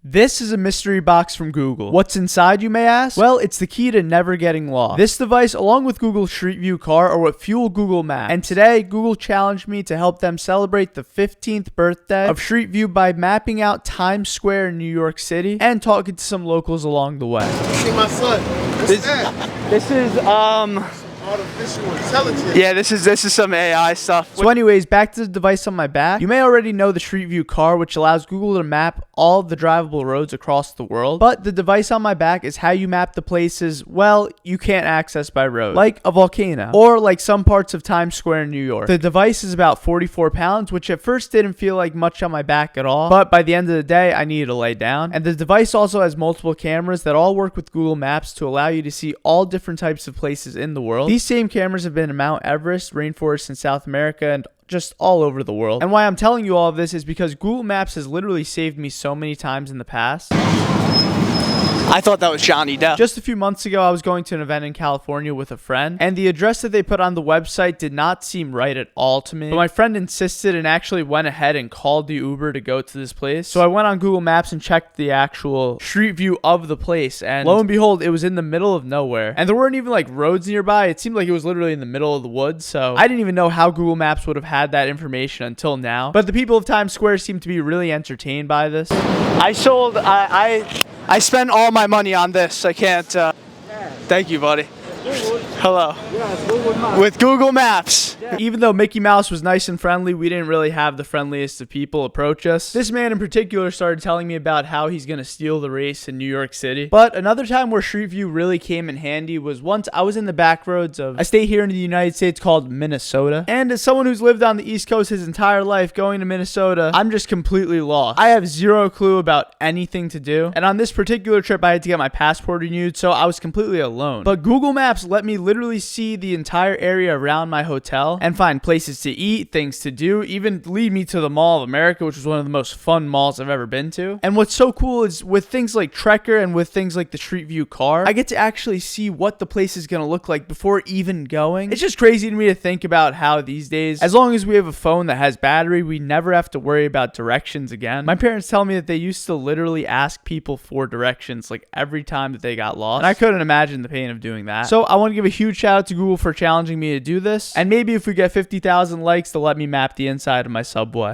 This is a mystery box from Google. What's inside, you may ask? Well, it's the key to never getting lost. This device, along with Google Street View Car, are what fuel Google Maps. And today, Google challenged me to help them celebrate the 15th birthday of Street View by mapping out Times Square in New York City and talking to some locals along the way. See my son. This is artificial intelligence. Yeah, this is some AI stuff. So anyways, back to the device on my back. You may already know the Street View Car, which allows Google to map all of the drivable roads across the world. But the device on my back is how you map the places, well, you can't access by road. Like a volcano. Or like some parts of Times Square in New York. The device is about 44 pounds, which at first didn't feel like much on my back at all. But by the end of the day, I needed to lay down. And the device also has multiple cameras that all work with Google Maps to allow you to see all different types of places in the world. These same cameras have been in Mount Everest, rainforests in South America, and just all over the world. And why I'm telling you all of this is because Google Maps has literally saved me so many times in the past. I thought that was Johnny Depp. Just a few months ago, I was going to an event in California with a friend, and the address that they put on the website did not seem right at all to me. But my friend insisted and actually went ahead and called the Uber to go to this place. So I went on Google Maps and checked the actual street view of the place, and lo and behold, it was in the middle of nowhere. And there weren't even like roads nearby. It seemed like it was literally in the middle of the woods. So I didn't even know how Google Maps would have had that information until now. But the people of Times Square seem to be really entertained by this. I spent all my money on this. I can't. Thank you, buddy. Hello. With Google Maps. Even though Mickey Mouse was nice and friendly, we didn't really have the friendliest of people approach us. This man in particular started telling me about how he's going to steal the race in New York City. But another time where Street View really came in handy was once I was in the back roads of a state here in the United States called Minnesota. And as someone who's lived on the East Coast his entire life, going to Minnesota, I'm just completely lost. I have zero clue about anything to do. And on this particular trip, I had to get my passport renewed, so I was completely alone. But Google Maps let me literally see the entire area around my hotel and find places to eat, things to do, even lead me to the Mall of America, which was one of the most fun malls I've ever been to. And what's so cool is with things like Trekker and with things like the Street View Car, I get to actually see what the place is going to look like before even going. It's just crazy to me to think about how these days, as long as we have a phone that has battery, we never have to worry about directions again. My parents tell me that they used to literally ask people for directions like every time that they got lost. And I couldn't imagine the pain of doing that. So I want to give a huge shout out to Google for challenging me to do this. And maybe if we get 50,000 likes, they'll let me map the inside of my subway.